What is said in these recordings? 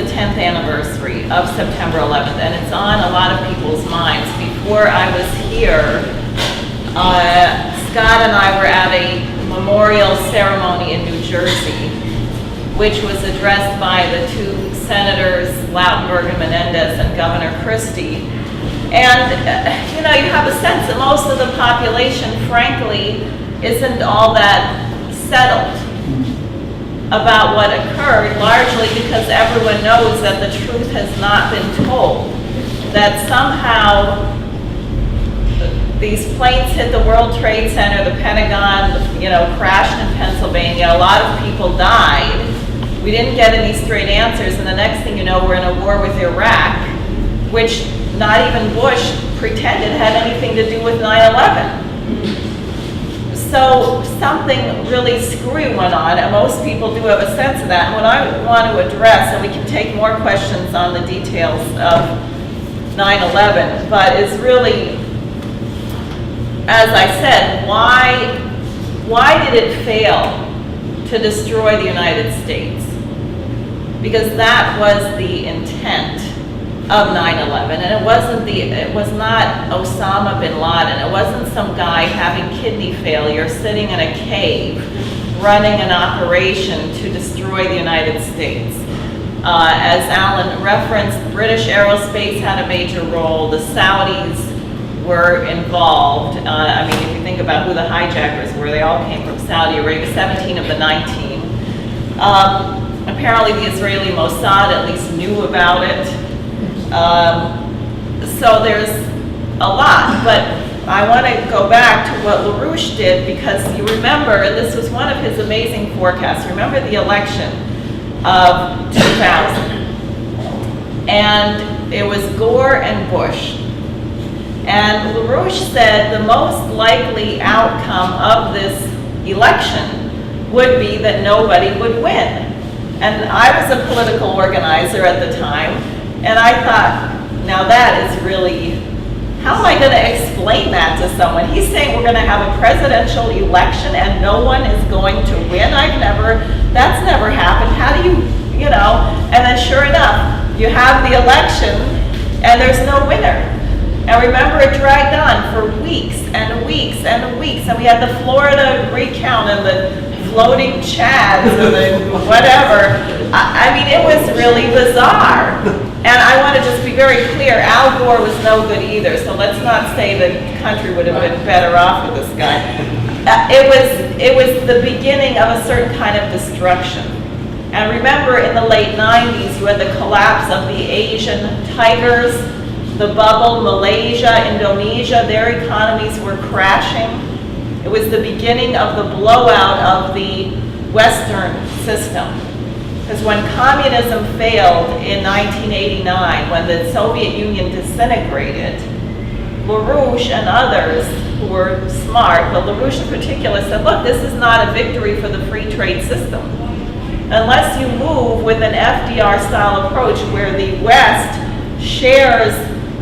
the 10th anniversary of September 11th, and it's on a lot of people's minds. Before I was here, Scott and I were at a memorial ceremony in New Jersey, which was addressed by the two senators, Lautenberg and Menendez, and Governor Christie. And, you know, you have a sense that most of the population, frankly, isn't all that settled about what occurred, largely because everyone knows that the truth has not been told. That somehow these planes hit the World Trade Center, the Pentagon, you know, crashed in Pennsylvania, a lot of people died. We didn't get any straight answers, and the next thing you know, we're in a war with Iraq, which not even Bush pretended had anything to do with 9/11. So something really screwy went on, and most people do have a sense of that. And what I want to address, and we can take more questions on the details of 9/11, but is really, as I said, why did it fail to destroy the United States? Because that was the intent of 9/11, and it was not Osama bin Laden. It wasn't some guy having kidney failure sitting in a cave running an operation to destroy the United States. As Alan referenced, British Aerospace had a major role. The Saudis were involved. I mean, if you think about who the hijackers were, they all came from Saudi Arabia, 17 of the 19. Apparently the Israeli Mossad at least knew about it. So there's a lot, but I want to go back to what LaRouche did, because you remember, and this was one of his amazing forecasts, remember the election of 2000, and it was Gore and Bush. And LaRouche said the most likely outcome of this election would be that nobody would win. And I was a political organizer at the time, and I thought, now that is really, how am I going to explain that to someone? He's saying we're going to have a presidential election and no one is going to win. That's never happened. How do you, you know? And then sure enough, you have the election and there's no winner. And remember, it dragged on for weeks and weeks and weeks. And we had the Florida recount and the floating chads and the whatever. I mean, it was really bizarre. And I want to just be very clear, Al Gore was no good either, so let's not say the country would have been better off with this guy. It was the beginning of a certain kind of destruction. And remember, in the late 90s, you had the collapse of the Asian tigers, the bubble, Malaysia, Indonesia, their economies were crashing. It was the beginning of the blowout of the Western system. Because when communism failed in 1989, when the Soviet Union disintegrated, LaRouche and others who were smart, but LaRouche in particular said, look, this is not a victory for the free trade system. Unless you move with an FDR-style approach where the West shares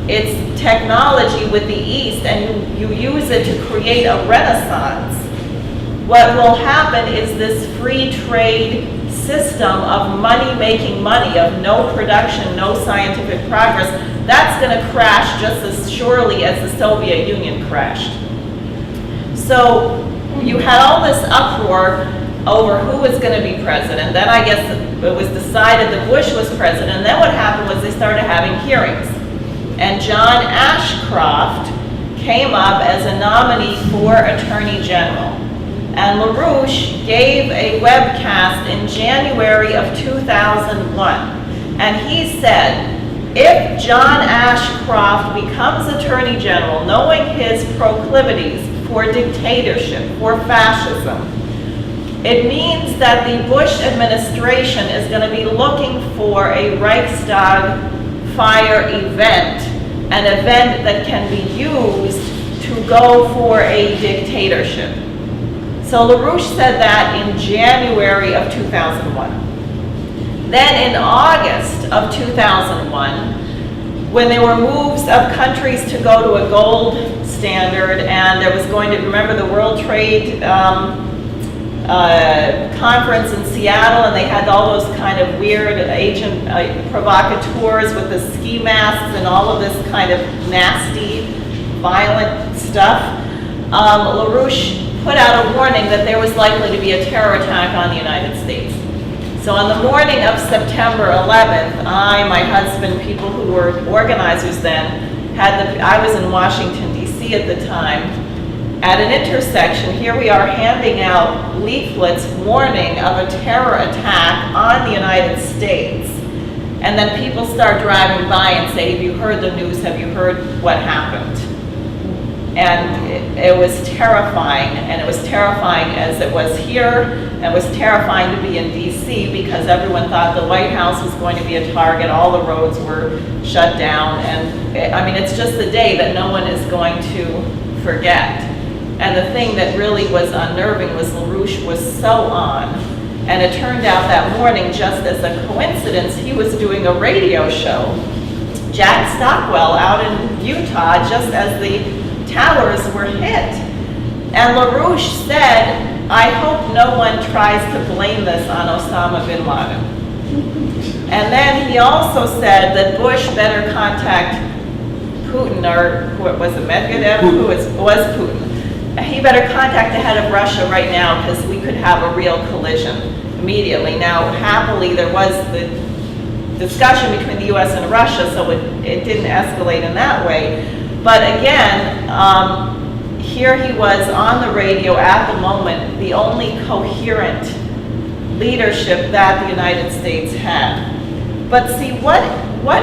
its technology with the East and you use it to create a renaissance, what will happen is this free trade system of money making money, of no production, no scientific progress, that's going to crash just as surely as the Soviet Union crashed. So you had all this uproar over who was going to be president. Then I guess it was decided that Bush was president. And then what happened was they started having hearings. And John Ashcroft came up as a nominee for Attorney General. And LaRouche gave a webcast in January of 2001. And he said, if John Ashcroft becomes Attorney General, knowing his proclivities for dictatorship, for fascism, it means that the Bush administration is going to be looking for a Reichstag fire event, an event that can be used to go for a dictatorship. So LaRouche said that in January of 2001. Then in August of 2001, when there were moves of countries to go to a gold standard, and there was going to, remember the World Trade conference in Seattle, and they had all those kind of weird agent provocateurs with the ski masks and all of this kind of nasty, violent stuff. LaRouche put out a warning that there was likely to be a terror attack on the United States. So on the morning of September 11th, I, my husband, people who were organizers then, I was in Washington, D.C. at the time, at an intersection. Here we are handing out leaflets warning of a terror attack on the United States. And then people start driving by and say, have you heard the news? Have you heard what happened? And it was terrifying, and it was terrifying as it was here. It was terrifying to be in DC because everyone thought the White House was going to be a target. All the roads were shut down, and I mean, it's just a day that no one is going to forget. And the thing that really was unnerving was LaRouche was so on. And it turned out that morning, just as a coincidence, he was doing a radio show, Jack Stockwell, out in Utah, just as the towers were hit. And LaRouche said, I hope no one tries to blame this on Osama bin Laden. And then he also said that Bush better contact Putin, or what was it, Medvedev? Who was Putin. He better contact the head of Russia right now because we could have a real collision immediately. Now, happily, there was the discussion between the US and Russia, so it didn't escalate in that way. But again, here he was on the radio at the moment, the only coherent leadership that the United States had. But see, what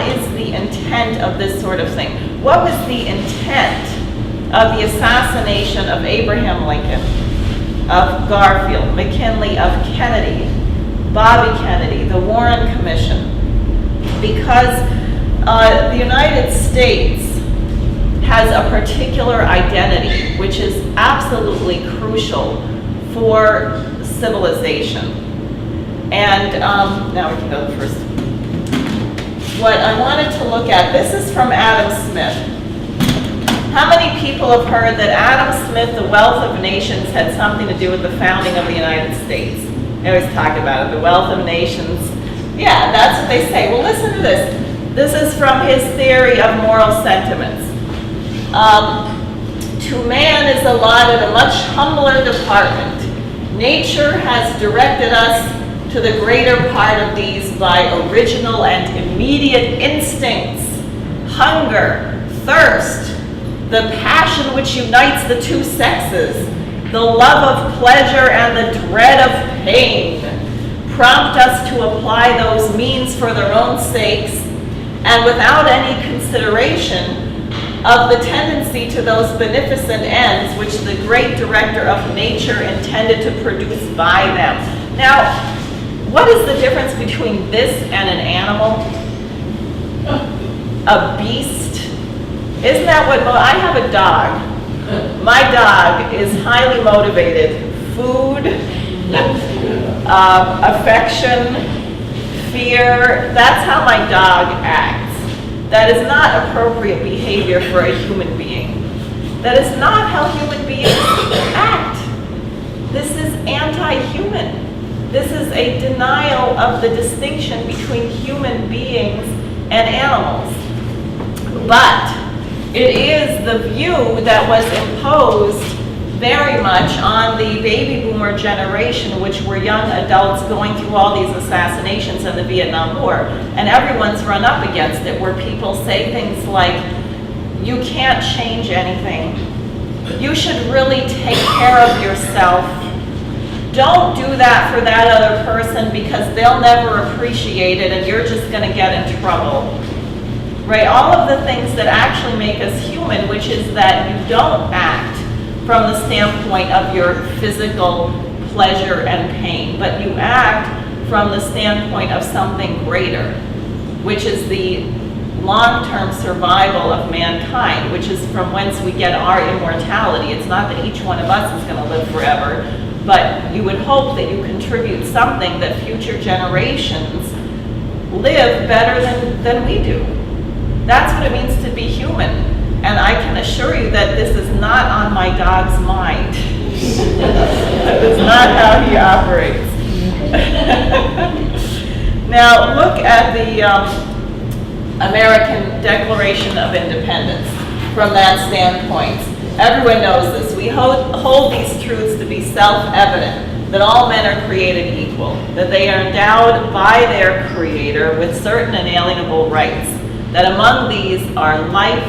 is the intent of this sort of thing? What was the intent of the assassination of Abraham Lincoln, of Garfield, McKinley, of Kennedy, Bobby Kennedy, the Warren Commission? Because the United States has a particular identity which is absolutely crucial for civilization. And now we can go to the first. What I wanted to look at, this is from Adam Smith. How many people have heard that Adam Smith, The Wealth of Nations, had something to do with the founding of the United States? They always talk about it, the wealth of nations. Yeah, that's what they say. Well, listen to this. This is from his theory of moral sentiments. To man is allotted a much humbler department. Nature has directed us to the greater part of these by original and immediate instincts, hunger, thirst, the passion which unites the two sexes, the love of pleasure and the dread of pain, prompt us to apply those means for their own sakes, and without any consideration of the tendency to those beneficent ends which the great director of nature intended to produce by them. Now, what is the difference between this and an animal? A beast? Isn't that what, I have a dog. My dog is highly motivated. Food, affection, fear, that's how my dog acts. That is not appropriate behavior for a human being. That is not how human beings act. This is anti-human. This is a denial of the distinction between human beings and animals. But it is the view that was imposed very much on the baby boomer generation, which were young adults going through all these assassinations in the Vietnam War. And everyone's run up against it, where people say things like, you can't change anything. You should really take care of yourself. Don't do that for that other person because they'll never appreciate it and you're just going to get in trouble. Right? All of the things that actually make us human, which is that you don't act from the standpoint of your physical pleasure and pain, but you act from the standpoint of something greater, which is the long-term survival of mankind, which is from whence we get our immortality. It's not that each one of us is going to live forever, but you would hope that you contribute something that future generations live better than we do. That's what it means to be human. And I can assure you that this is not on my dog's mind. That is not how he operates. Now, look at the American Declaration of Independence from that standpoint. Everyone knows this. We hold these truths to be self-evident, that all men are created equal, that they are endowed by their Creator with certain inalienable rights, that among these are life,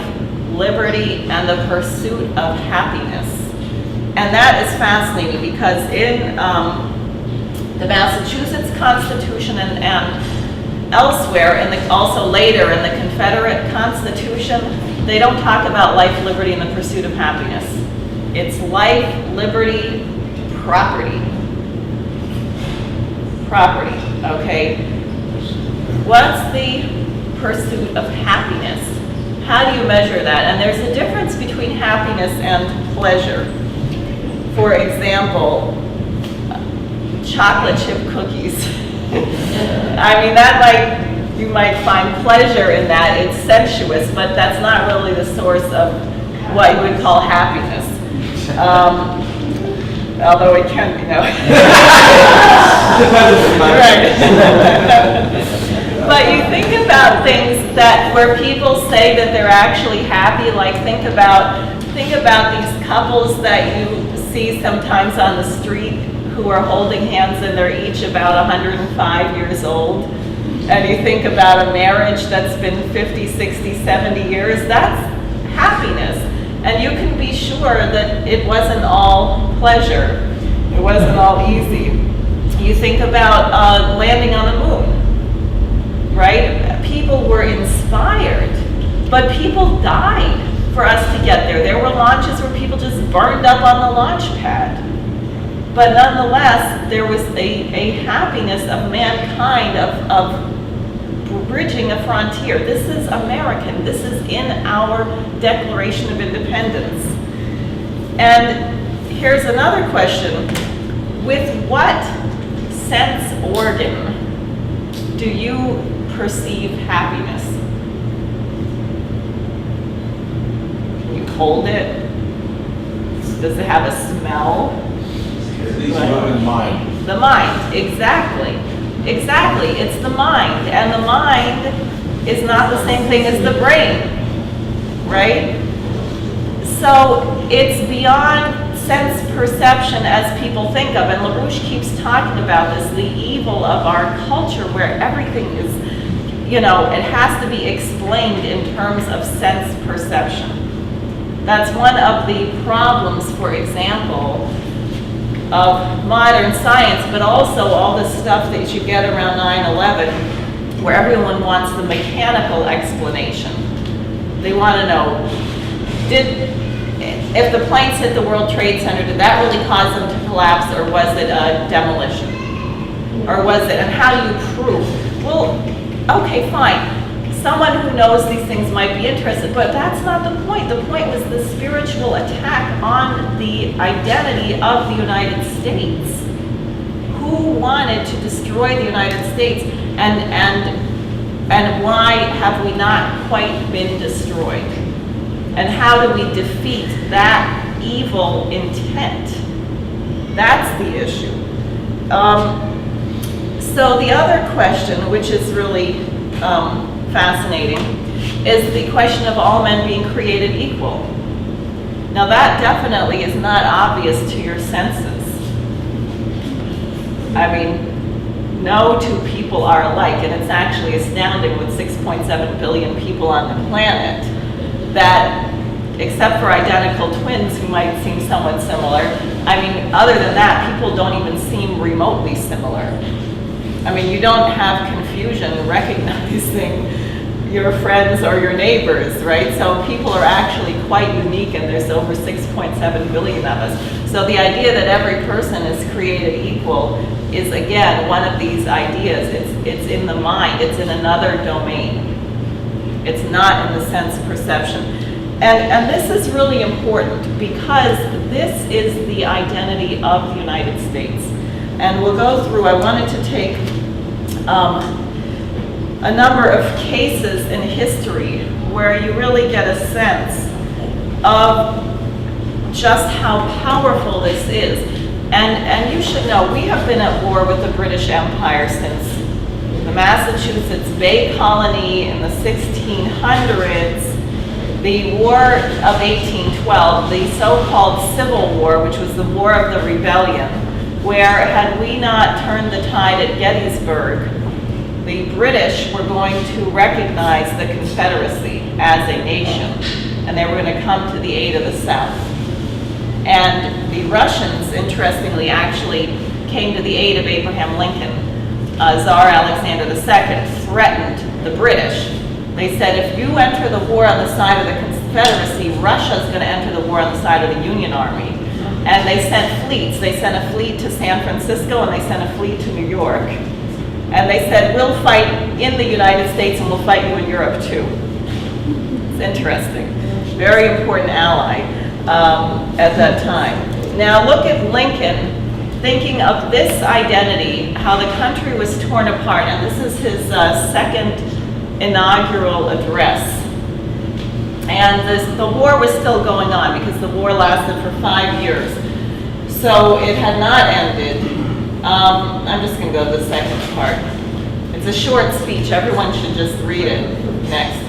liberty, and the pursuit of happiness. And that is fascinating because in the Massachusetts Constitution and elsewhere, and also later in the Confederate Constitution, they don't talk about life, liberty, and the pursuit of happiness. It's life, liberty, property. Property, okay? What's the pursuit of happiness? How do you measure that? And there's a difference between happiness and pleasure. For example, chocolate chip cookies. I mean, you might find pleasure in that. It's sensuous, but that's not really the source of what you would call happiness. Although it can be, no. Right. But you think about things where people say that they're actually happy, like think about these couples that you see sometimes on the street who are holding hands and they're each about 105 years old. And you think about a marriage that's been 50, 60, 70 years, that's happiness. And you can be sure that it wasn't all pleasure. It wasn't all easy. You think about landing on the moon, right? People were inspired, but people died for us to get there. There were launches where people just burned up on the launch pad. But nonetheless, there was a happiness of mankind, of bridging a frontier. This is American. This is in our Declaration of Independence. And here's another question. With what sense organ do you perceive happiness? Can you hold it? Does it have a smell? The mind. The mind, exactly. Exactly, it's the mind. And the mind is not the same thing as the brain, right? So it's beyond sense perception as people think of. And LaRouche keeps talking about this, the evil of our culture where everything is, it has to be explained in terms of sense perception. That's one of the problems, for example, of modern science, but also all the stuff that you get around 9/11, where everyone wants the mechanical explanation. They want to know, if the planes hit the World Trade Center, did that really cause them to collapse, or was it a demolition? Or was it, and how do you prove? Well, okay, fine. Someone who knows these things might be interested, but that's not the point. The point was the spiritual attack on the identity of the United States. Who wanted to destroy the United States, and why have we not quite been destroyed? And how do we defeat that evil intent? That's the issue. So the other question, which is really fascinating, is the question of all men being created equal. Now that definitely is not obvious to your senses. I mean, no two people are alike, and it's actually astounding with 6.7 billion people on the planet that, except for identical twins who might seem somewhat similar, I mean, other than that, people don't even seem remotely similar. I mean, you don't have confusion recognizing your friends or your neighbors, right? So people are actually quite unique, and there's over 6.7 billion of us. So the idea that every person is created equal is, again, one of these ideas. It's in the mind. It's in another domain. It's not in the sense perception. And this is really important because this is the identity of the United States. And we'll go through, I wanted to take a number of cases in history where you really get a sense of just how powerful this is. And you should know, we have been at war with the British Empire since the Massachusetts Bay Colony in the 1600s, the War of 1812, the so-called Civil War, which was the War of the Rebellion, where had we not turned the tide at Gettysburg, the British were going to recognize the Confederacy as a nation, and they were going to come to the aid of the South. And the Russians, interestingly, actually came to the aid of Abraham Lincoln. Tsar Alexander II threatened the British. They said, if you enter the war on the side of the Confederacy, Russia's going to enter the war on the side of the Union Army. And they sent fleets. They sent a fleet to San Francisco, and they sent a fleet to New York. And they said, we'll fight in the United States, and we'll fight you in Europe, too. It's interesting. Very important ally at that time. Now look at Lincoln, thinking of this identity, how the country was torn apart, and this is his second inaugural address. And the war was still going on because the war lasted for 5 years. So it had not ended. I'm just going to go to the second part. It's a short speech. Everyone should just read it next.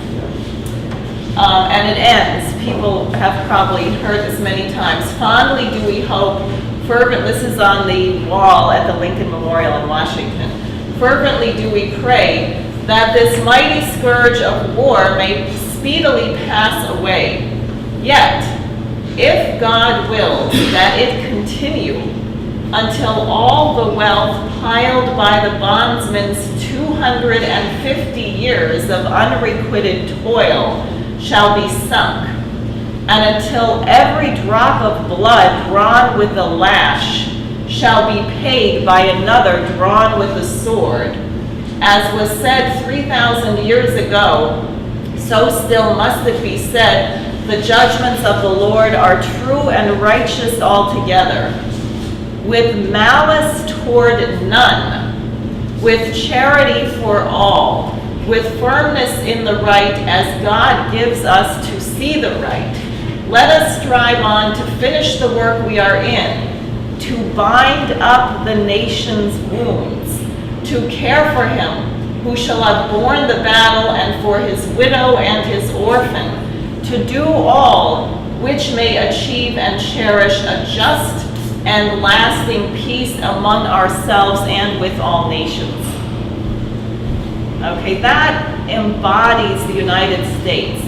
And it ends. People have probably heard this many times. Fondly do we hope, this is on the wall at the Lincoln Memorial in Washington. Fervently do we pray that this mighty scourge of war may speedily pass away. Yet, if God wills that it continue until all the wealth piled by the bondsman's 250 years of unrequited toil shall be sunk, and until every drop of blood drawn with the lash shall be paid by another drawn with the sword, as was said 3,000 years ago, so still must it be said, the judgments of the Lord are true and righteous altogether, with malice toward none, with charity for all, with firmness in the right as God gives us to see the right. Let us strive on to finish the work we are in, to bind up the nation's wounds, to care for him who shall have borne the battle and for his widow and his orphan, to do all which may achieve and cherish a just and lasting peace among ourselves and with all nations. Okay, that embodies the United States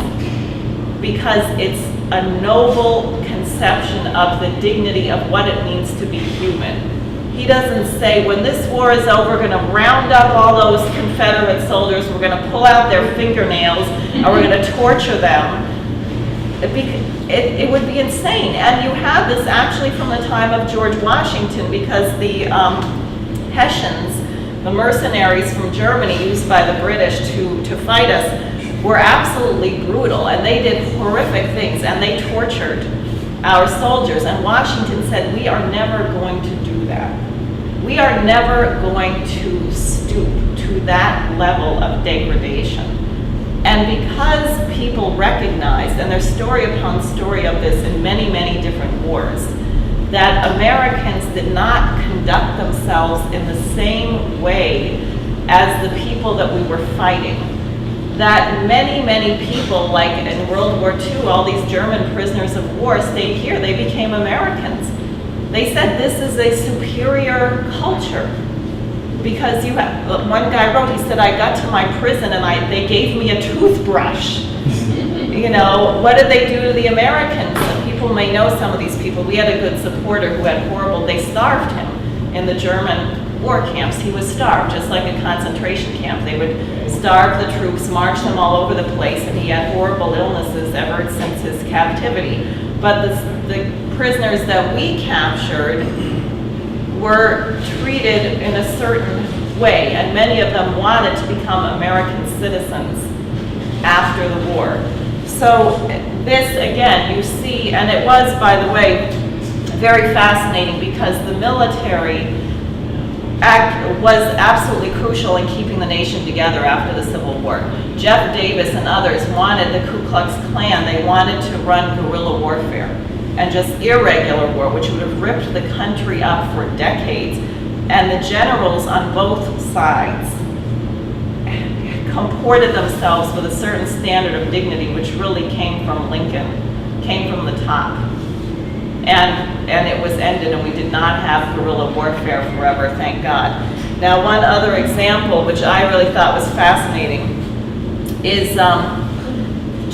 because it's a noble conception of the dignity of what it means to be human. He doesn't say, when this war is over, we're going to round up all those Confederate soldiers, we're going to pull out their fingernails, and we're going to torture them. It would be insane. And you have this actually from the time of George Washington, because the Hessians, the mercenaries from Germany used by the British to fight us, were absolutely brutal, and they did horrific things, and they tortured our soldiers. And Washington said, we are never going to do that. We are never going to stoop to that level of degradation. And because people recognized, and there's story upon story of this in many, many different wars, that Americans did not conduct themselves in the same way as the people that we were fighting. That many, many people, like in World War II, all these German prisoners of war stayed here. They became Americans. They said this is a superior culture. Because you have, one guy wrote, he said, I got to my prison and they gave me a toothbrush. You know, what did they do to the Americans? And people may know some of these people. We had a good supporter who had they starved him in the German war camps. He was starved, just like a concentration camp. They would starve the troops, march them all over the place, and he had horrible illnesses ever since his captivity. But the prisoners that we captured were treated in a certain way, and many of them wanted to become American citizens after the war. So this, again, you see, and it was, by the way, very fascinating because the military was absolutely crucial in keeping the nation together after the Civil War. Jeff Davis and others wanted the Ku Klux Klan. They wanted to run guerrilla warfare. and just irregular war, which would have ripped the country up for decades. And the generals on both sides comported themselves with a certain standard of dignity, which really came from Lincoln, came from the top. And it was ended, and we did not have guerrilla warfare forever, thank God. Now, one other example, which I really thought was fascinating, is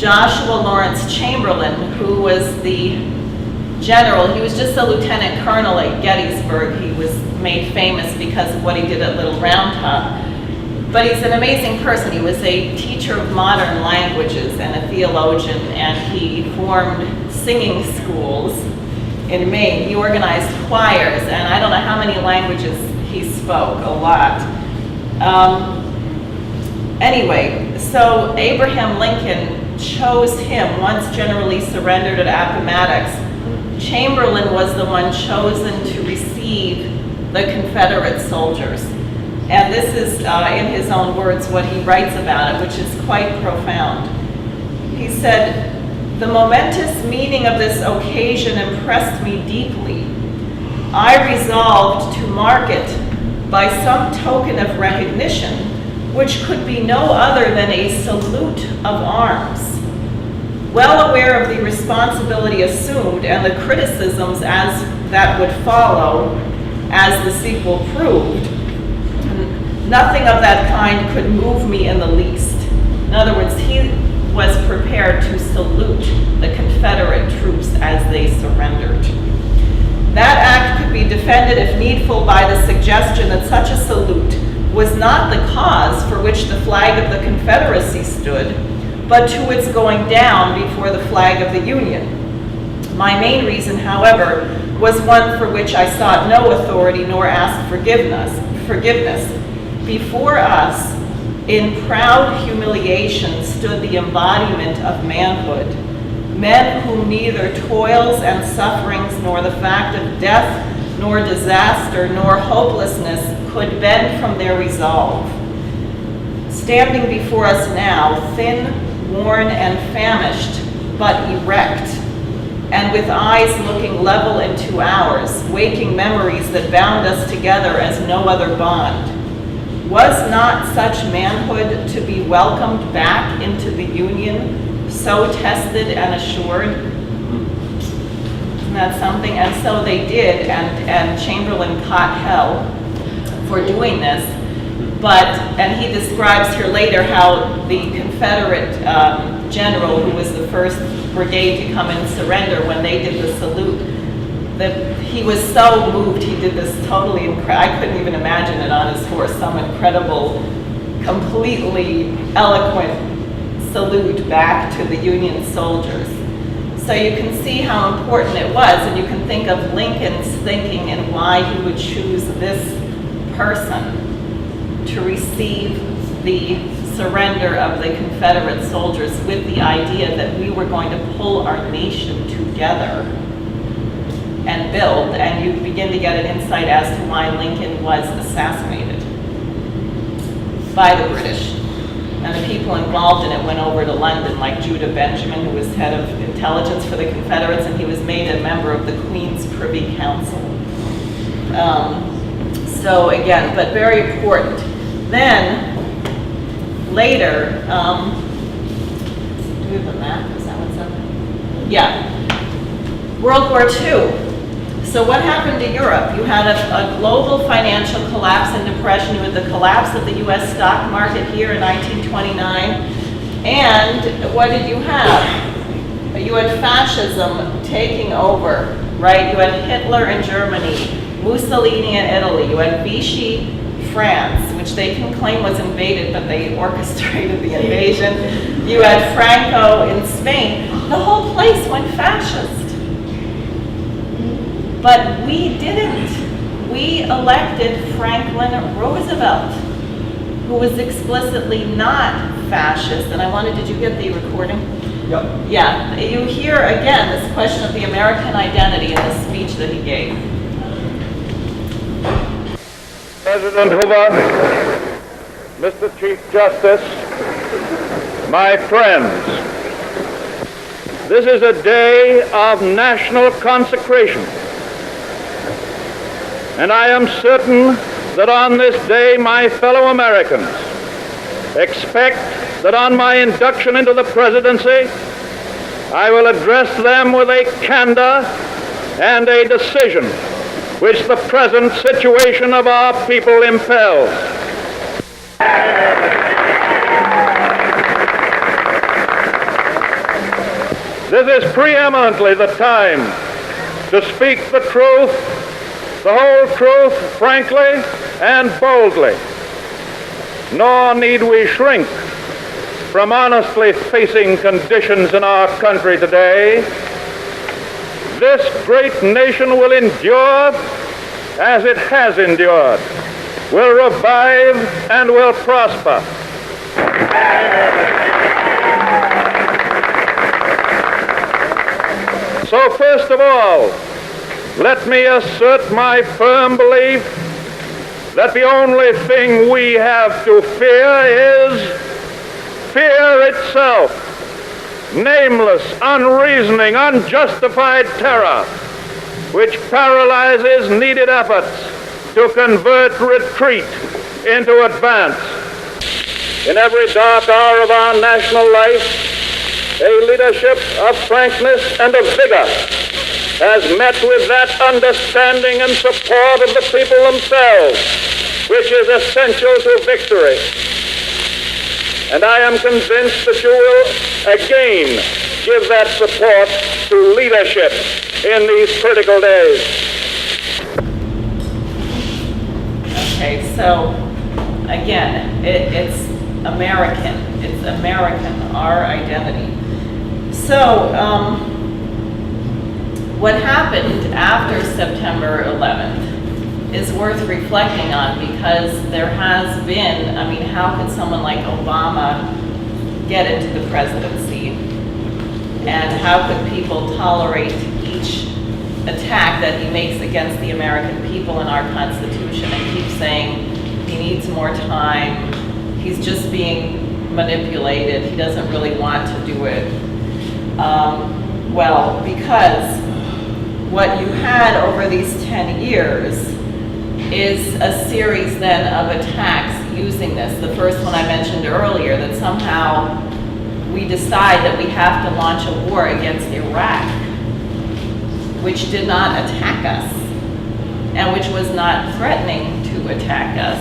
Joshua Lawrence Chamberlain, who was the general. He was just a lieutenant colonel at Gettysburg. He was made famous because of what he did at Little Round Top. But he's an amazing person. He was a teacher of modern languages and a theologian, and he formed singing schools in Maine. He organized choirs, and I don't know how many languages he spoke, a lot. Anyway, so Abraham Lincoln chose him once General Lee surrendered at Appomattox. Chamberlain was the one chosen to receive the Confederate soldiers. And this is, in his own words, what he writes about it, which is quite profound. He said, "The momentous meaning of this occasion impressed me deeply. I resolved to mark it by some token of recognition, which could be no other than a salute of arms. Well aware of the responsibility assumed and the criticisms as that would follow, as the sequel proved, nothing of that kind could move me in the least." In other words, he was prepared to salute the Confederate troops as they surrendered. That act could be defended if needful by the suggestion that such a salute was not the cause for which the flag of the Confederacy stood, but to its going down before the flag of the Union. My main reason, however, was one for which I sought no authority nor asked forgiveness. Before us, in proud humiliation, stood the embodiment of manhood, men whom neither toils and sufferings, nor the fact of death, nor disaster, nor hopelessness could bend from their resolve. Standing before us now, thin, worn, and famished, but erect, and with eyes looking level into ours, waking memories that bound us together as no other bond. Was not such manhood to be welcomed back into the Union, so tested and assured? Isn't that something? And so they did, and Chamberlain caught hell for doing this. And he describes here later how the Confederate general, who was the first brigade to come and surrender, when they did the salute, that he was so moved, he did this totally incredible, I couldn't even imagine it on his horse, some incredible, completely eloquent salute back to the Union soldiers. So you can see how important it was, and you can think of Lincoln's thinking and why he would choose this person to receive the surrender of the Confederate soldiers, with the idea that we were going to pull our nation together and build, and you begin to get an insight as to why Lincoln was assassinated by the British. And the people involved in it went over to London, like Judah Benjamin, who was head of intelligence for the Confederates, and he was made a member of the Queen's Privy Council. So again, but very important. Then, later, do we have a map? Is that what's up? Yeah. World War II. So what happened to Europe? You had a global financial collapse and depression. You had the collapse of the US stock market here in 1929. And what did you have? You had fascism taking over, right? You had Hitler in Germany, Mussolini in Italy. You had Vichy, France, which they can claim was invaded, but they orchestrated the invasion. You had Franco in Spain. The whole place went fascist. But we didn't. We elected Franklin Roosevelt, who was explicitly not fascist. And I wanted, did you get the recording? Yep. Yeah, you hear again this question of the American identity in the speech that he gave. President Hoover, Mr. Chief Justice, my friends, This is a day of national consecration. And I am certain that on this day, my fellow Americans expect that on my induction into the presidency, I will address them with a candor and a decision which the present situation of our people impels. This is preeminently the time to speak the truth, the whole truth, frankly and boldly. Nor need we shrink from honestly facing conditions in our country today. This great nation will endure as it has endured, will revive and will prosper. So first of all, let me assert my firm belief that the only thing we have to fear is fear itself. Nameless, unreasoning, unjustified terror, which paralyzes needed efforts to convert retreat into advance. In every dark hour of our national life, a leadership of frankness and of vigor has met with that understanding and support of the people themselves, which is essential to victory. And I am convinced that you will again give that support to leadership in these critical days. Okay, so again, it's American. It's American, our identity. So, what happened after September 11th is worth reflecting on, because there has been, I mean, how could someone like Obama get into the presidency? And how could people tolerate each attack that he makes against the American people and our Constitution and keep saying he needs more time, he's just being manipulated, he doesn't really want to do it? Well, because what you had over these 10 years is a series then of attacks using this. The first one I mentioned earlier, that somehow we decide that we have to launch a war against Iraq, which did not attack us and which was not threatening to attack us,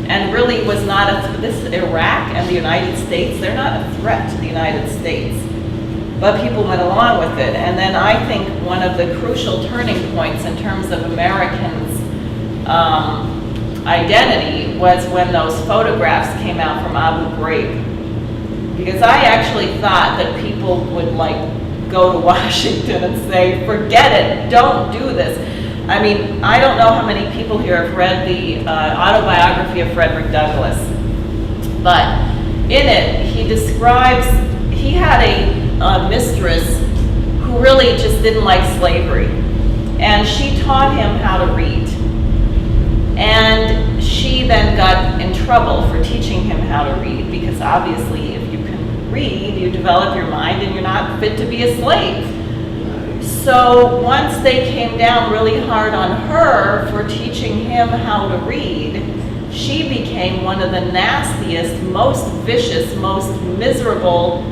and really was not this Iraq and the United States, they're not a threat to the United States. But people went along with it. And then I think one of the crucial turning points in terms of Americans' identity was when those photographs came out from Abu Ghraib. Because I actually thought that people would go to Washington and say, forget it, don't do this. I mean, I don't know how many people here have read the autobiography of Frederick Douglass, but in it he describes, he had a mistress who really just didn't like slavery, and she taught him how to read, and she then got in trouble for teaching him how to read, because obviously if you can read, you develop your mind and you're not fit to be a slave. So once they came down really hard on her for teaching him how to read, she became one of the nastiest, most vicious, most miserable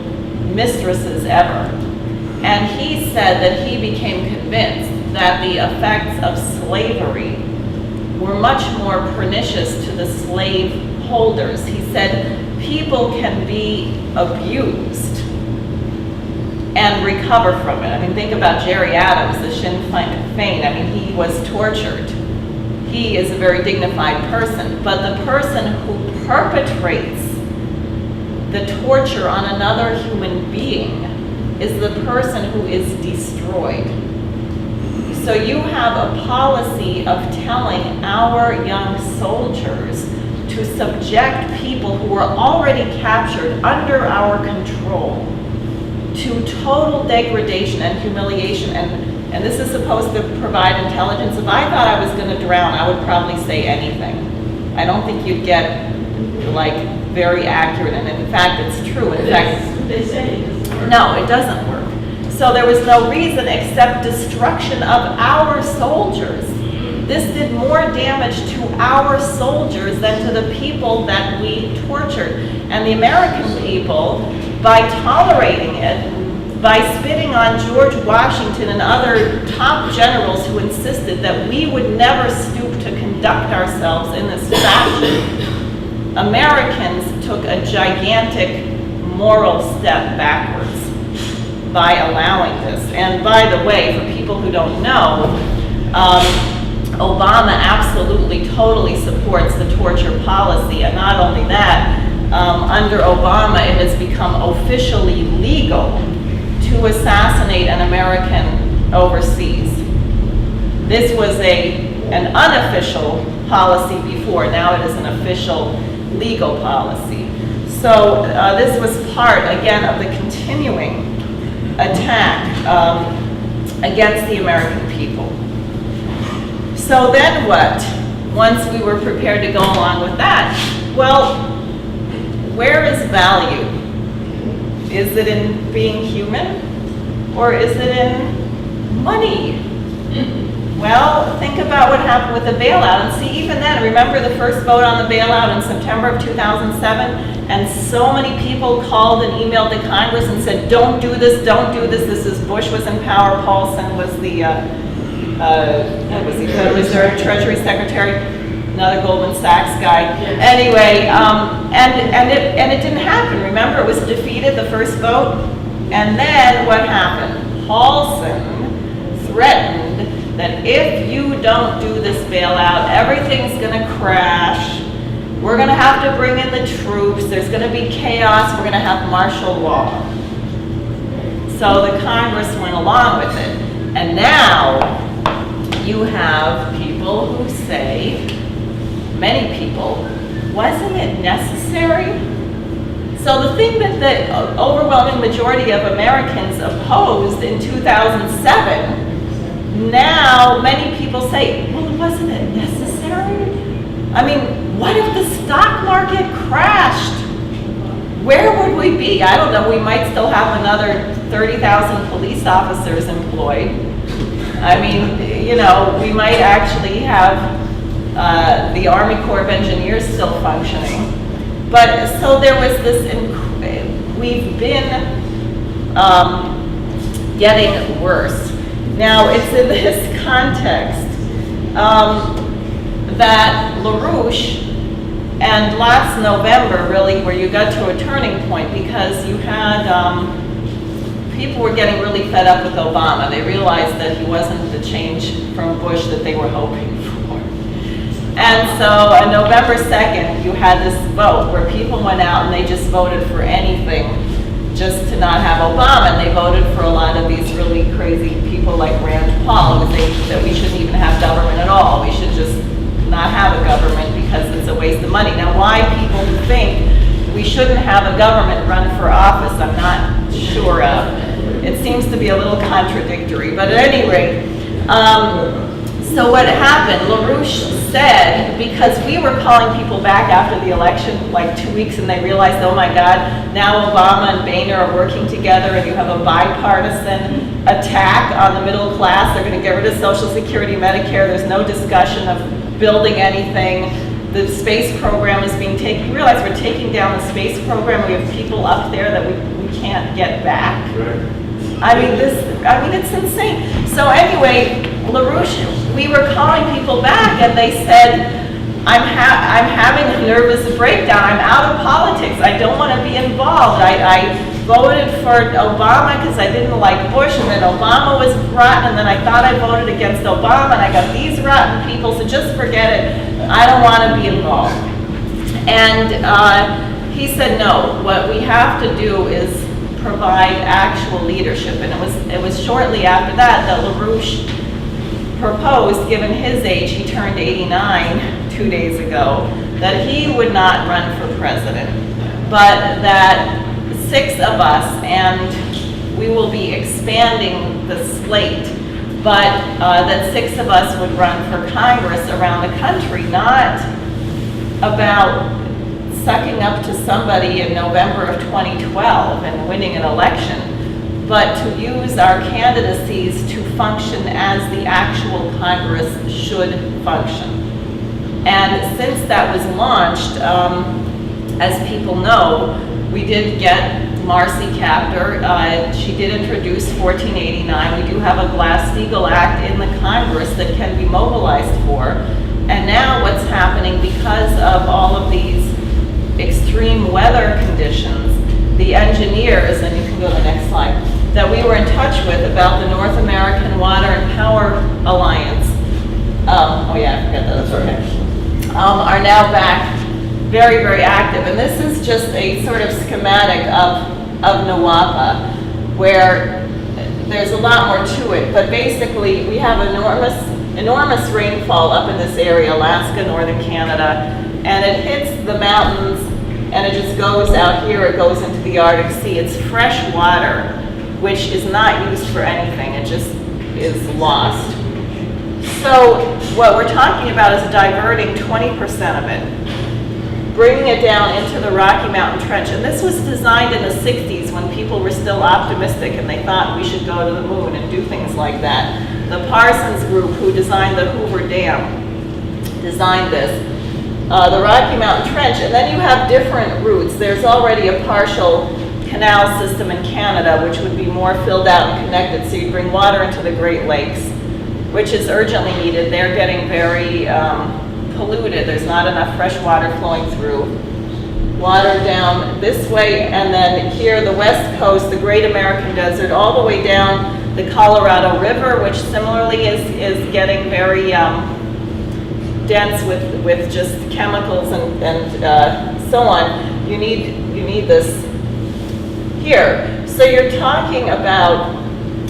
mistresses ever. And he said that he became convinced that the effects of slavery were much more pernicious to the slave holders. He said people can be abused and recover from it. I mean, think about Jerry Adams, the Sinn Féin. I mean, he was tortured. He is a very dignified person, but the person who perpetrates the torture on another human being is the person who is destroyed. So you have a policy of telling our young soldiers to subject people who are already captured under our control to total degradation and humiliation. And this is supposed to provide intelligence. If I thought I was going to drown, I would probably say anything. I don't think you'd get very accurate, and in fact it's true. In fact, they say it doesn't work. no, it doesn't work. So there was no reason except destruction of our soldiers. This did more damage to our soldiers than to the people that we tortured. And the American people, by tolerating it, by spitting on George Washington and other top generals who insisted that we would never stoop to conduct ourselves in this fashion, Americans took a gigantic moral step backwards by allowing this. And by the way, for people who don't know, Obama absolutely, totally supports the torture policy. And not only that, under Obama, it has become officially legal to assassinate an American overseas. This was an unofficial policy before. Now it is an official legal policy. So this was part, again, of the continuing attack against the American people. So then what? Once we were prepared to go along with that, well, where is value? Is it in being human, or is it in money? Well, think about what happened with the bailout, and see, even then, remember the first vote on the bailout in September of 2007? And so many people called and emailed to Congress and said, don't do this, this is Bush was in power, Paulson was the, Federal Reserve Treasury Secretary, another Goldman Sachs guy. Anyway, and it didn't happen. Remember, it was defeated, the first vote? And then what happened? Paulson threatened that if you don't do this bailout, everything's gonna crash. We're gonna have to bring in the troops. There's gonna be chaos. We're gonna have martial law. So the Congress went along with it. And now you have people who say, many people, wasn't it necessary? So the thing that the overwhelming majority of Americans opposed in 2007, now many people say, well, wasn't it necessary? I mean, what if the stock market crashed? Where would we be? I don't know, we might still have another 30,000 police officers employed. I mean, you know, we might actually have the Army Corps of Engineers still functioning. But so there was this, we've been getting worse. Now, it's in this context that LaRouche and last November really where you got to a turning point, because you had people were getting really fed up with Obama. They realized that he wasn't the change from Bush that they were hoping for. And so on November 2nd, you had this vote where people went out and they just voted for anything just to not have Obama. And they voted for a lot of these really crazy people like Rand Paul, who think that we shouldn't even have government at all. We should just not have a government because it's a waste of money. Now, why people who think we shouldn't have a government run for office, I'm not sure of. It seems to be a little contradictory, but at any rate, so what happened, LaRouche said, because we were calling people back after the election, like 2 weeks, and they realized, oh my God, now Obama and Boehner are working together and you have a bipartisan attack on the middle class. They're going to get rid of Social Security, Medicare. There's no discussion of building anything. The space program is being taken. You realize we're taking down the space program. We have people up there that we can't get back. Right. I mean, it's insane. So anyway, LaRouche, we were calling people back and they said, I'm having a nervous breakdown. I'm out of politics. I don't want to be involved. I voted for Obama because I didn't like Bush, and then Obama was rotten, and then I thought I voted against Obama, and I got these rotten people, so just forget it. I don't want to be involved. And he said, no, what we have to do is provide actual leadership. And it was shortly after that LaRouche proposed, given his age, he turned 89 2 days ago, that he would not run for president, but that 6 of us, and we will be expanding the slate, but that 6 of us would run for Congress around the country, not about sucking up to somebody in November of 2012 and winning an election, but to use our candidacies to function as the actual Congress should function. And since that was launched, as people know, we did get Marcy Kaptur. She did introduce 1489. We do have a Glass-Steagall Act in the Congress that can be mobilized for. And now what's happening, because of all of these extreme weather conditions, the engineers, and you can go to the next slide, that we were in touch with about the North American Water and Power Alliance, oh yeah, I forgot that, that's okay, are now back very, very active. And this is just a sort of schematic of Nawapa, where there's a lot more to it, but basically we have enormous rainfall up in this area, Alaska, northern Canada, and it hits the mountains and it just goes out here, it goes into the Arctic Sea. It's fresh water, which is not used for anything, it just is lost. So what we're talking about is diverting 20% of it, bringing it down into the Rocky Mountain Trench. And this was designed in the 60s when people were still optimistic and they thought we should go to the moon and do things like that. The Parsons Group, who designed the Hoover Dam, designed this. The Rocky Mountain Trench, and then you have different routes. There's already a partial canal system in Canada, which would be more filled out and connected, so you bring water into the Great Lakes, which is urgently needed. They're getting very polluted. There's not enough fresh water flowing through. Water down this way, and then here, the West Coast, the Great American Desert, all the way down the Colorado River, which similarly is getting very dense with just chemicals and so on. You need this here. So you're talking about,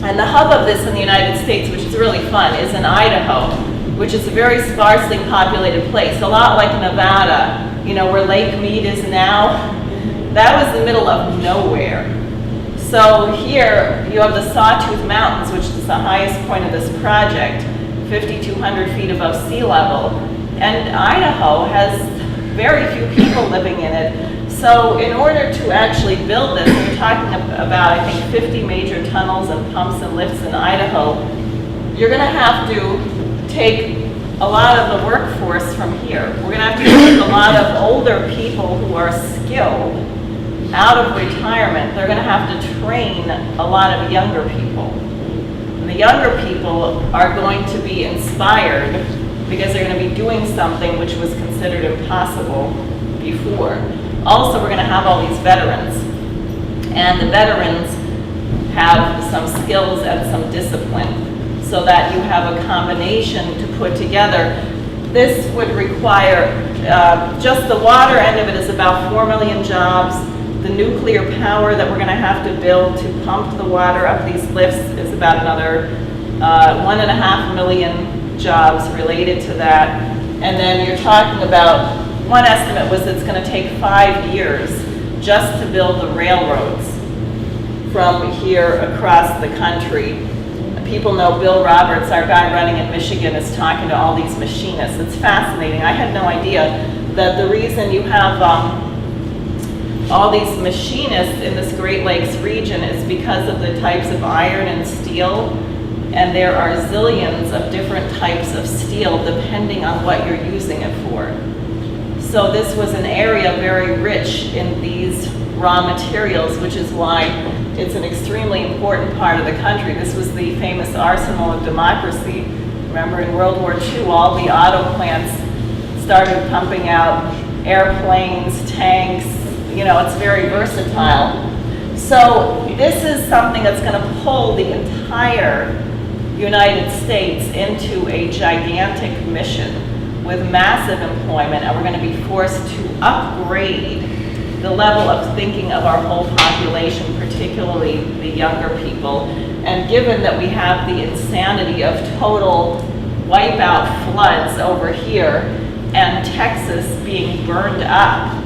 and the hub of this in the United States, which is really fun, is in Idaho, which is a very sparsely populated place, a lot like Nevada, you know, where Lake Mead is now. That was the middle of nowhere. So here you have the Sawtooth Mountains, which is the highest point of this project, 5,200 feet above sea level. And Idaho has very few people living in it. So in order to actually build this, we're talking about, I think, 50 major tunnels and pumps and lifts in Idaho. You're going to have to take a lot of the workforce from here. We're going to have to take a lot of older people who are skilled out of retirement. They're going to have to train a lot of younger people. And the younger people are going to be inspired because they're going to be doing something which was considered impossible before. Also, we're going to have all these veterans. And the veterans have some skills and some discipline, so that you have a combination to put together. This would require, just the water end of it is about 4 million jobs. The nuclear power that we're going to have to build to pump the water up these lifts is about another 1.5 million jobs related to that. And then you're talking about, one estimate was it's going to take 5 years just to build the railroads from here across the country. People know Bill Roberts, our guy running in Michigan, is talking to all these machinists. It's fascinating. I had no idea that the reason you have all these machinists in this Great Lakes region is because of the types of iron and steel, and there are zillions of different types of steel depending on what you're using it for. So this was an area very rich in these raw materials, which is why it's an extremely important part of the country. This was the famous arsenal of democracy. Remember, in World War II, all the auto plants started pumping out airplanes, tanks. You know, it's very versatile. So this is something that's going to pull the entire United States into a gigantic mission with massive employment, and we're going to be forced to upgrade the level of thinking of our whole population, particularly the younger people. And given that we have the insanity of total wipeout floods over here and Texas being burned up,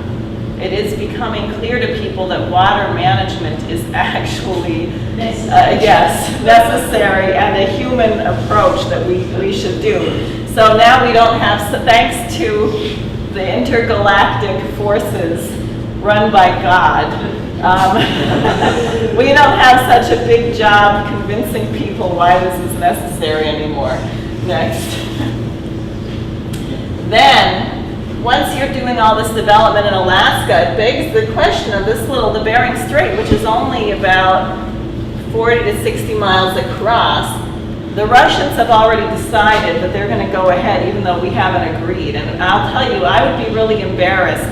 it is becoming clear to people that water management is actually, yes, necessary and a human approach that we should do. So now we don't have, so thanks to the intergalactic forces run by God, We don't have such a big job convincing people why this is necessary anymore. Next. Then, once you're doing all this development in Alaska, it begs the question of the Bering Strait, which is only about 40 to 60 miles across. The Russians have already decided that they're going to go ahead, even though we haven't agreed. And I'll tell you, I would be really embarrassed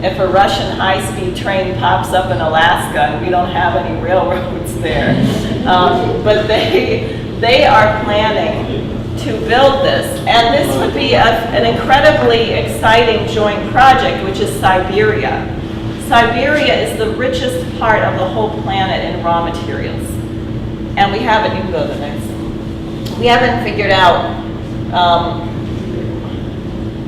if a Russian high-speed train pops up in Alaska and we don't have any railroads there. But they are planning to build this. And this would be an incredibly exciting joint project, which is Siberia. Siberia is the richest part of the whole planet in raw materials. And we haven't, you can go to the next one. We haven't figured out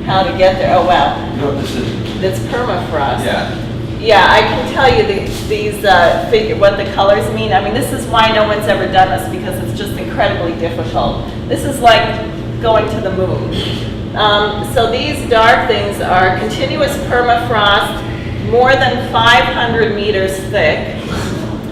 how to get there. Oh, wow. You know what this is? It's permafrost. Yeah. Yeah, I can tell you what the colors mean. I mean, this is why no one's ever done this, because it's just incredibly difficult. This is like going to the moon. So these dark things are continuous permafrost, more than 500 meters thick.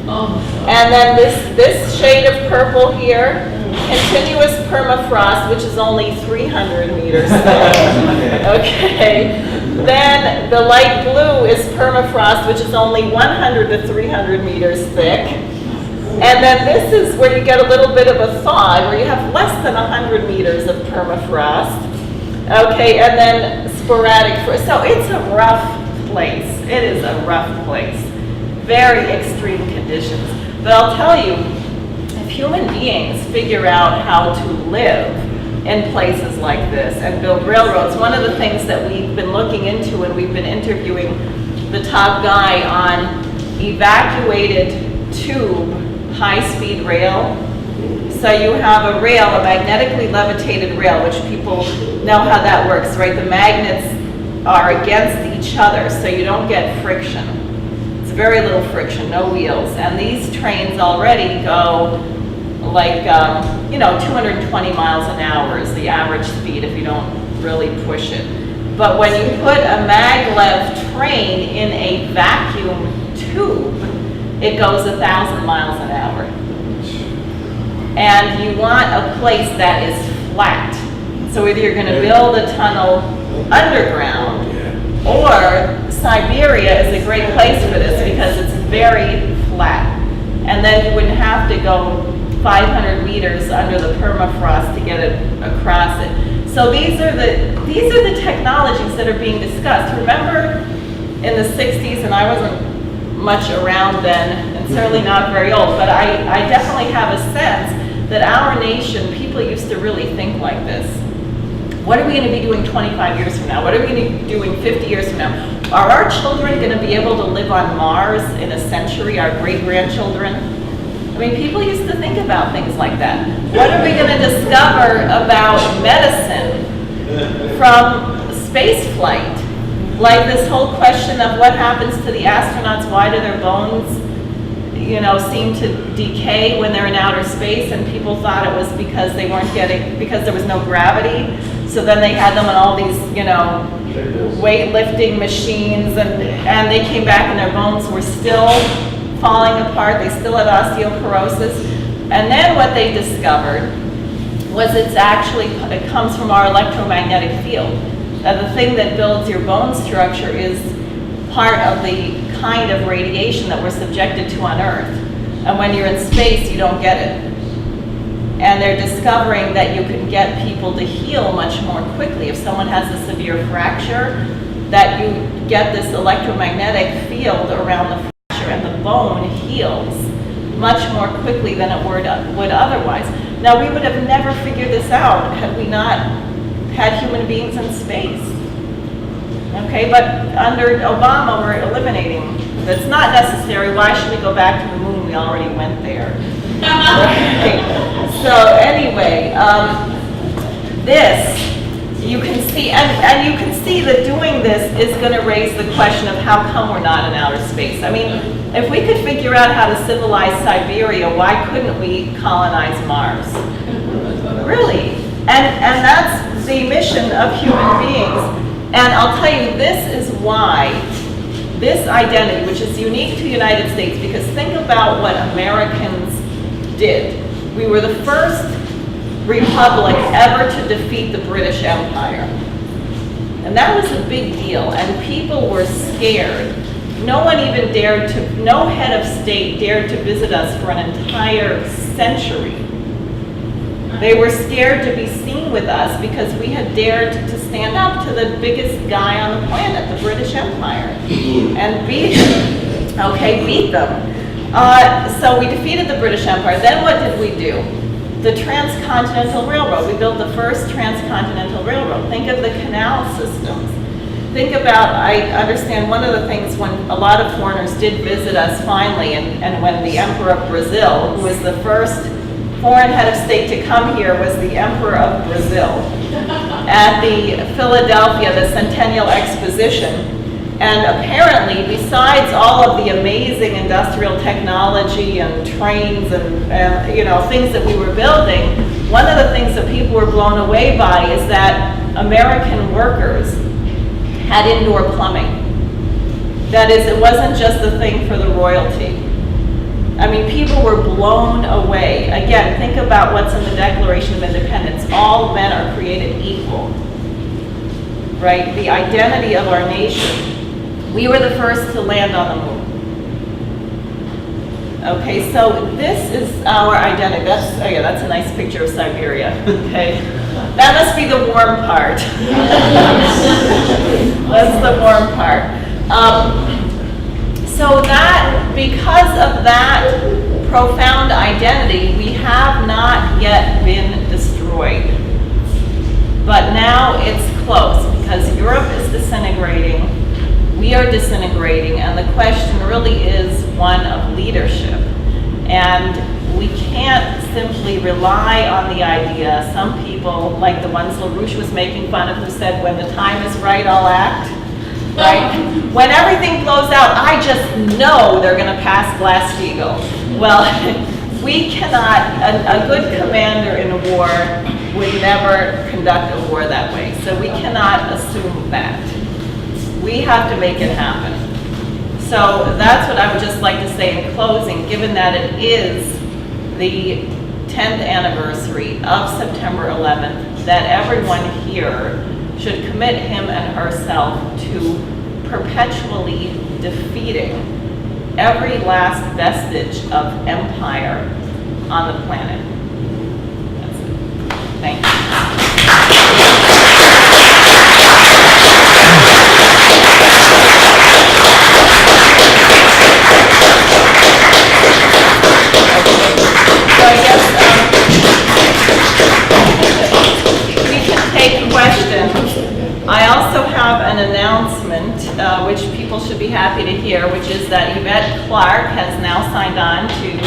And then this shade of purple here, continuous permafrost, which is only 300 meters thick. Okay. Then the light blue is permafrost, which is only 100 to 300 meters thick. And then this is where you get a little bit of a thaw, where you have less than 100 meters of permafrost. Okay, and then sporadic frost. So it's a rough place. It is a rough place. Very extreme conditions. But I'll tell you, if human beings figure out how to live in places like this and build railroads, one of the things that we've been looking into, and we've been interviewing the top guy on evacuated tube high-speed rail. So you have a rail, a magnetically levitated rail, which people know how that works, right? The magnets are against each other, so you don't get friction. It's very little friction, no wheels. And these trains already go like, 220 miles an hour is the average speed if you don't really push it. But when you put a maglev train in a vacuum tube, it goes 1,000 miles an hour. And you want a place that is flat. So either you're going to build a tunnel underground, or Siberia is a great place for this because it's very flat. And then you wouldn't have to go 500 meters under the permafrost to get it across it. So these are the technologies that are being discussed. Remember in the 60s, and I wasn't much around then, and certainly not very old, but I definitely have a sense that our nation, people used to really think like this. What are we going to be doing 25 years from now? What are we going to be doing 50 years from now? Are our children going to be able to live on Mars in a century, our great-grandchildren? I mean, people used to think about things like that. What are we going to discover about medicine from space flight? Like this whole question of what happens to the astronauts, why do their bones, seem to decay when they're in outer space, and people thought it was because because there was no gravity. So then they had them on all these, weightlifting machines, and they came back and their bones were still falling apart. They still had osteoporosis. And then what they discovered was it comes from our electromagnetic field. The thing that builds your bone structure is part of the kind of radiation that we're subjected to on Earth. And when you're in space, you don't get it. And they're discovering that you can get people to heal much more quickly. If someone has a severe fracture, that you get this electromagnetic field around the fracture and the bone heals much more quickly than it would otherwise. Now, we would have never figured this out had we not had human beings in space. Okay, but under Obama, we're eliminating. That's not necessary. Why should we go back to the moon? We already went there. Right? So anyway, this, you can see, and you can see that doing this is going to raise the question of how come we're not in outer space. I mean, if we could figure out how to civilize Siberia, why couldn't we colonize Mars? Really? And that's the mission of human beings. And I'll tell you, this is why this identity, which is unique to the United States, because think about what Americans did. We were the first republic ever to defeat the British Empire. And that was a big deal, and people were scared. No one even dared to, no head of state dared to visit us for an entire century. They were scared to be seen with us because we had dared to stand up to the biggest guy on the planet, the British Empire, and beat them. Okay, beat them. So we defeated the British Empire. Then what did we do? The Transcontinental Railroad. We built the first Transcontinental Railroad. Think of the canal systems. Think about, I understand one of the things when a lot of foreigners did visit us finally, and when the Emperor of Brazil, who was the first foreign head of state to come here, was the Emperor of Brazil at the Philadelphia, the Centennial Exposition. And apparently, besides all of the amazing industrial technology and trains and you know, things that we were building, one of the things that people were blown away by is that American workers had indoor plumbing. That is, it wasn't just a thing for the royalty. I mean, people were blown away. Again, think about what's in the Declaration of Independence. All men are created equal, right? The identity of our nation. We were the first to land on the moon. Okay, so this is our identity. That's, oh yeah, that's a nice picture of Siberia. Okay, that must be the warm part. That's the warm part. So that, because of that profound identity, we have not yet been destroyed. But now it's close, because Europe is disintegrating, we are disintegrating, and the question really is one of leadership. And we can't simply rely on the idea. Some people, like the ones LaRouche was making fun of, who said, when the time is right, I'll act. Right? When everything blows out, I just know they're going to pass Glass-Steagall. Well, we cannot, a good commander in a war would never conduct a war that way. So we cannot assume that. We have to make it happen. So that's what I would just like to say in closing, given that it is the 10th anniversary of September 11th, that everyone here should commit him and herself to perpetually defeating every last vestige of empire on the planet. That's it. Thank you. So I guess we can take questions. I also have an announcement, which people should be happy to hear, which is that Yvette Clark has now signed on to